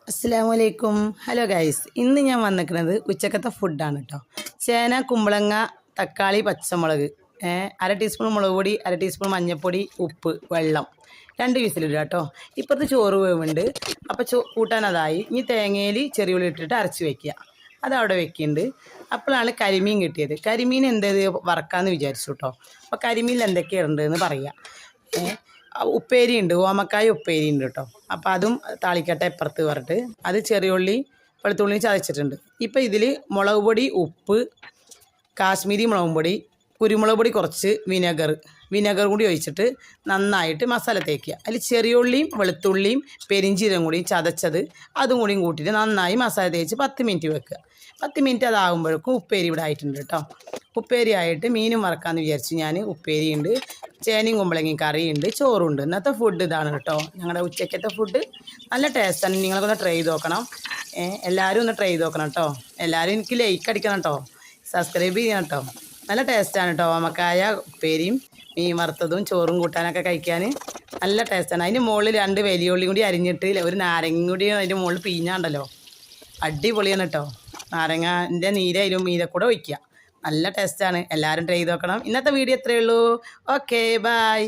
അസ്സലാമലൈക്കും. Hello guys, ഇന്ന് ഞാൻ വന്നിരിക്കുന്നത് ഉച്ചക്കത്തെ ഫുഡാണ് കേട്ടോ. ചേന, കുമ്പളങ്ങ, തക്കാളി, പച്ചമുളക്, അര ടീസ്പൂൺ മുളക് പൊടി, അര ടീസ്പൂൺ മഞ്ഞൾപ്പൊടി, ഉപ്പ്, വെള്ളം, 2 വിസിലിടുക കേട്ടോ. ഇപ്പുറത്ത് ചോറ് വേവുണ്ട്. അപ്പോൾ കൂട്ടാൻ അതായി. ഇനി തേങ്ങയിൽ ചെറിയുള്ളി ഇട്ടിട്ട് അരച്ച് വയ്ക്കുക. അതവിടെ വെക്കുന്നുണ്ട്. അപ്പോഴാണ് കരിമീൻ കിട്ടിയത്. കരിമീൻ എന്തേത് വറക്കാമെന്ന് വിചാരിച്ചു കേട്ടോ. അപ്പോൾ കരിമീനിൽ എന്തൊക്കെയുണ്ടെന്ന് പറയാം. ഉപ്പേരി ഉണ്ട്, ഓമക്കായ ഉപ്പേരി ഉണ്ട് കേട്ടോ. അപ്പോൾ അതും താളിക്കട്ട ഇപ്പുറത്ത് പറഞ്ഞിട്ട് അത് ചെറിയുള്ളി വെളുത്തുള്ളി ചതച്ചിട്ടുണ്ട്. ഇപ്പോൾ ഇതിൽ മുളക് പൊടി, ഉപ്പ്, കാശ്മീരി മുളക് പൊടി, കുരുമുളക് പൊടി, കുറച്ച് വിനെഗർ കൂടി ഒഴിച്ചിട്ട് നന്നായിട്ട് മസാല തേക്കുക. അതിൽ ചെറിയുള്ളിയും വെളുത്തുള്ളിയും പെരിഞ്ചീരകം കൂടി ചതച്ചത് അതും കൂടിയും കൂട്ടിയിട്ട് നന്നായി മസാല തേച്ച് 10 മിനിറ്റ് വെക്കുക. 10 മിനിറ്റ് അതാകുമ്പോഴേക്കും ഉപ്പേരി ഇവിടെ ആയിട്ടുണ്ട് കേട്ടോ. ഉപ്പേരി ആയിട്ട് മീനും വറക്കാമെന്ന് വിചാരിച്ചു ഞാൻ. ഉപ്പേരി ഉണ്ട്, ചേനയും കുമ്പളങ്ങയും കറിയുണ്ട്, ചോറുണ്ട്. ഇന്നത്തെ ഫുഡ് ഇതാണ് കേട്ടോ. ഞങ്ങളുടെ ഉച്ചക്കത്തെ ഫുഡ് നല്ല ടേസ്റ്റാണ്. നിങ്ങളൊക്കെ ട്രൈ ചെയ്ത് നോക്കണം. എല്ലാവരും ഒന്ന് ട്രൈ ചെയ്ത് നോക്കണം കേട്ടോ. എല്ലാവരും എനിക്ക് ലൈക്ക് അടിക്കണം കേട്ടോ, സബ്സ്ക്രൈബ് ചെയ്യണം കേട്ടോ. നല്ല ടേസ്റ്റാണ് കേട്ടോ. ഓമക്കായ ഉപ്പേരിയും മീൻ വറുത്തതും ചോറും കൂട്ടാനൊക്കെ കഴിക്കാൻ നല്ല ടേസ്റ്റാണ്. അതിൻ്റെ മുകളിൽ 2 വലിയ ഉള്ളി കൂടി അരിഞ്ഞിട്ട് ഒരു നാരങ്ങ കൂടി അതിൻ്റെ മുകളിൽ പിഴിഞ്ഞാണ്ടല്ലോ, അടിപൊളിയാണ് കേട്ടോ. നാരങ്ങൻ്റെ നീരായാലും മീതെ കൂടെ ഒഴിക്കുക. നല്ല ടേസ്റ്റാണ്. എല്ലാവരും ട്രൈ ചെയ്ത് നോക്കണം. ഇന്നത്തെ വീഡിയോ ഇത്രയേ ഉള്ളൂ. Okay, by.